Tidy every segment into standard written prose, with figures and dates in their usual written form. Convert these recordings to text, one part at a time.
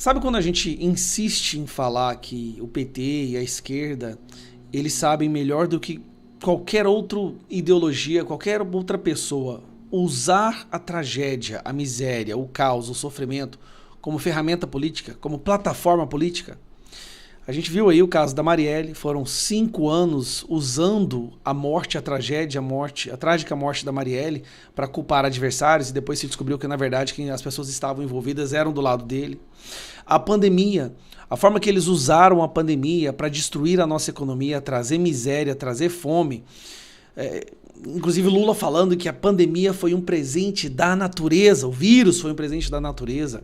Sabe quando a gente insiste em falar que o PT e a esquerda, eles sabem melhor do que qualquer outra ideologia, qualquer outra pessoa, usar a tragédia, a miséria, o caos, o sofrimento como ferramenta política, como plataforma política? A gente viu aí o caso da Marielle, foram 5 anos usando a morte, a tragédia, a trágica morte da Marielle para culpar adversários e depois se descobriu que na verdade as pessoas que estavam envolvidas eram do lado dele. A pandemia, a forma que eles usaram a pandemia para destruir a nossa economia, trazer miséria, trazer fome. Inclusive Lula falando que a pandemia foi um presente da natureza, o vírus foi um presente da natureza.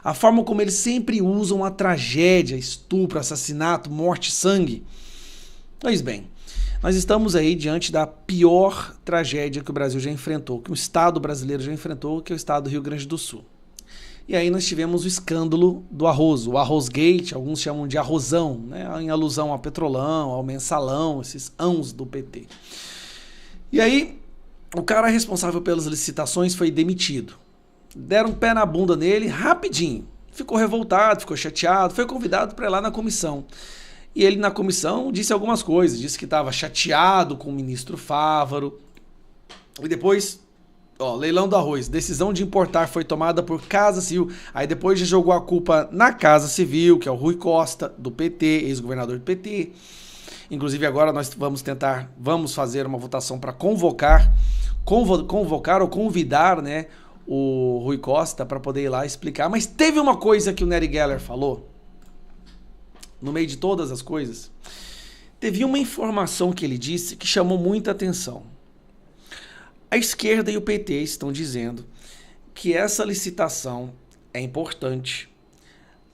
A forma como eles sempre usam a tragédia, estupro, assassinato, morte, sangue. Pois bem, nós estamos aí diante da pior tragédia que o Brasil já enfrentou, que o Estado brasileiro já enfrentou, que é o Estado do Rio Grande do Sul. E aí nós tivemos o escândalo do arroz, o Arrozgate, alguns chamam de arrozão, né, em alusão ao Petrolão, ao Mensalão, esses ãos do PT. E aí, o cara responsável pelas licitações foi demitido. Deram um pé na bunda nele rapidinho. Ficou revoltado, ficou chateado, foi convidado para ir lá na comissão. E ele na comissão disse algumas coisas, disse que estava chateado com o ministro Fávaro. E depois, leilão do arroz, decisão de importar foi tomada por Casa Civil. Aí depois já jogou a culpa na Casa Civil, que é o Rui Costa, do PT, ex-governador do PT. Inclusive agora nós vamos fazer uma votação para convocar ou convidar, né, o Rui Costa para poder ir lá explicar. Mas teve uma coisa que o Nery Geller falou, no meio de todas as coisas, teve uma informação que ele disse que chamou muita atenção. A esquerda e o PT estão dizendo que essa licitação é importante,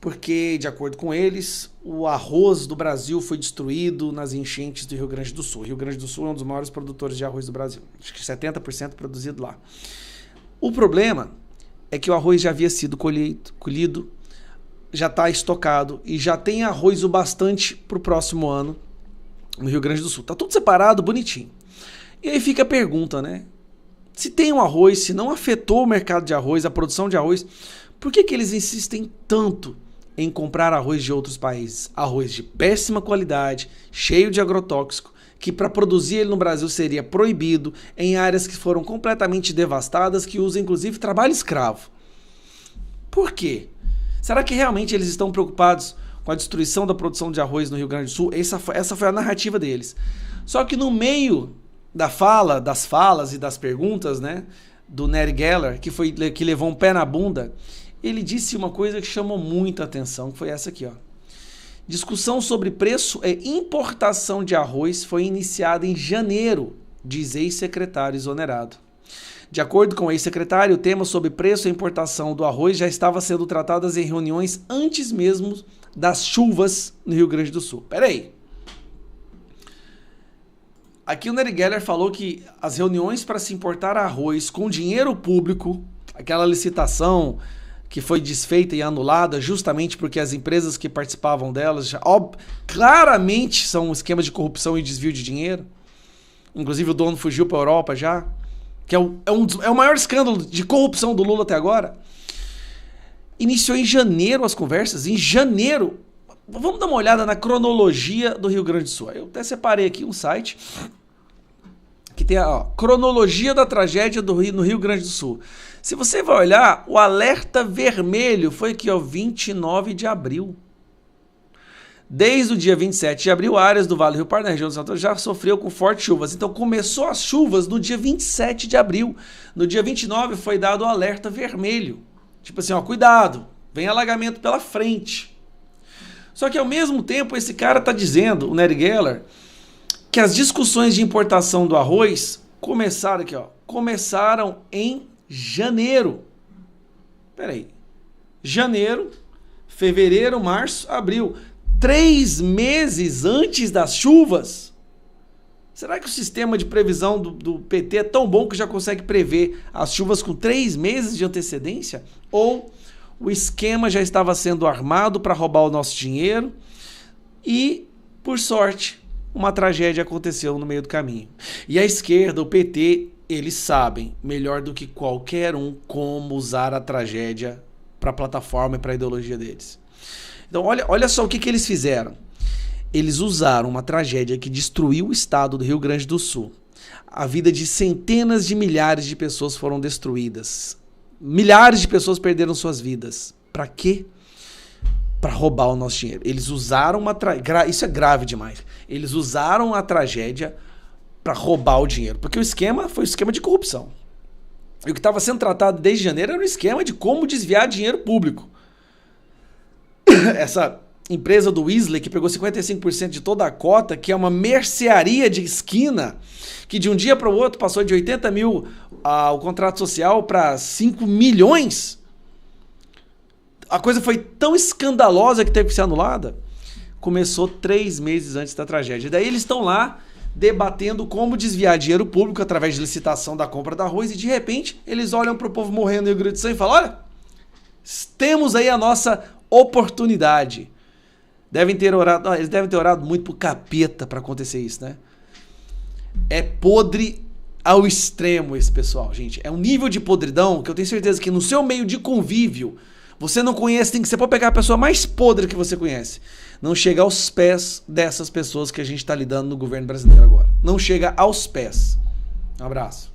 porque, de acordo com eles, o arroz do Brasil foi destruído nas enchentes do Rio Grande do Sul. O Rio Grande do Sul é um dos maiores produtores de arroz do Brasil. Acho que 70% produzido lá. O problema é que o arroz já havia sido colhido, já está estocado e já tem arroz o bastante para o próximo ano no Rio Grande do Sul. Está tudo separado, bonitinho. E aí fica a pergunta, né? Se tem um arroz, se não afetou o mercado de arroz, a produção de arroz, por que eles insistem tanto em comprar arroz de outros países? Arroz de péssima qualidade, cheio de agrotóxico, que para produzir ele no Brasil seria proibido, em áreas que foram completamente devastadas, que usam inclusive trabalho escravo. Por quê? Será que realmente eles estão preocupados com a destruição da produção de arroz no Rio Grande do Sul? Essa foi a narrativa deles. Só que no meio das falas e das perguntas, né, do Nery Geller, que levou um pé na bunda, ele disse uma coisa que chamou muita atenção, que foi essa aqui, ó. Discussão sobre preço e importação de arroz foi iniciada em janeiro, diz ex-secretário exonerado. De acordo com o ex-secretário, o tema sobre preço e importação do arroz já estava sendo tratado em reuniões antes mesmo das chuvas no Rio Grande do Sul. Peraí. Aqui o Nery Geller falou que as reuniões para se importar arroz com dinheiro público, aquela licitação que foi desfeita e anulada justamente porque as empresas que participavam delas claramente são um esquema de corrupção e desvio de dinheiro. Inclusive o dono fugiu para a Europa já, que é o maior escândalo de corrupção do Lula até agora. Iniciou em janeiro as conversas, em janeiro. Vamos dar uma olhada na cronologia do Rio Grande do Sul. Eu até separei aqui um site que tem a cronologia da tragédia no Rio Grande do Sul. Se você vai olhar, o alerta vermelho foi aqui, 29 de abril. Desde o dia 27 de abril, áreas do Vale do Rio Pardo, na região do Santo, já sofreu com fortes chuvas. Então começou as chuvas no dia 27 de abril. No dia 29 foi dado o alerta vermelho. Tipo assim, cuidado, vem alagamento pela frente. Só que ao mesmo tempo esse cara está dizendo, o Nery Geller, que as discussões de importação do arroz começaram em janeiro. Peraí. Janeiro, fevereiro, março, abril. 3 meses antes das chuvas? Será que o sistema de previsão do PT é tão bom que já consegue prever as chuvas com 3 meses de antecedência? Ou o esquema já estava sendo armado para roubar o nosso dinheiro e, por sorte, uma tragédia aconteceu no meio do caminho? E a esquerda, o PT, eles sabem melhor do que qualquer um como usar a tragédia para a plataforma e para a ideologia deles. Então olha só o que eles fizeram. Eles usaram uma tragédia que destruiu o estado do Rio Grande do Sul. A vida de centenas de milhares de pessoas foram destruídas. Milhares de pessoas perderam suas vidas. Para quê? Para roubar o nosso dinheiro. Eles usaram isso é grave demais. Eles usaram a tragédia para roubar o dinheiro. Porque o esquema foi um esquema de corrupção. E o que estava sendo tratado desde janeiro era um esquema de como desviar dinheiro público. Essa empresa do Weasley, que pegou 55% de toda a cota, que é uma mercearia de esquina, que de um dia para o outro passou de 80 mil o contrato social para 5 milhões. A coisa foi tão escandalosa que teve que ser anulada. Começou 3 meses antes da tragédia. Daí eles estão lá debatendo como desviar dinheiro público através de licitação da compra de arroz e de repente eles olham para o povo morrendo no Rio Grande do Sul e falam: olha, temos aí a nossa oportunidade. Eles devem ter orado muito pro capeta para acontecer isso, né? É podre ao extremo esse pessoal, gente. É um nível de podridão que eu tenho certeza que no seu meio de convívio você não conhece, você pode pegar a pessoa mais podre que você conhece. Não chega aos pés dessas pessoas que a gente está lidando no governo brasileiro agora. Não chega aos pés. Um abraço.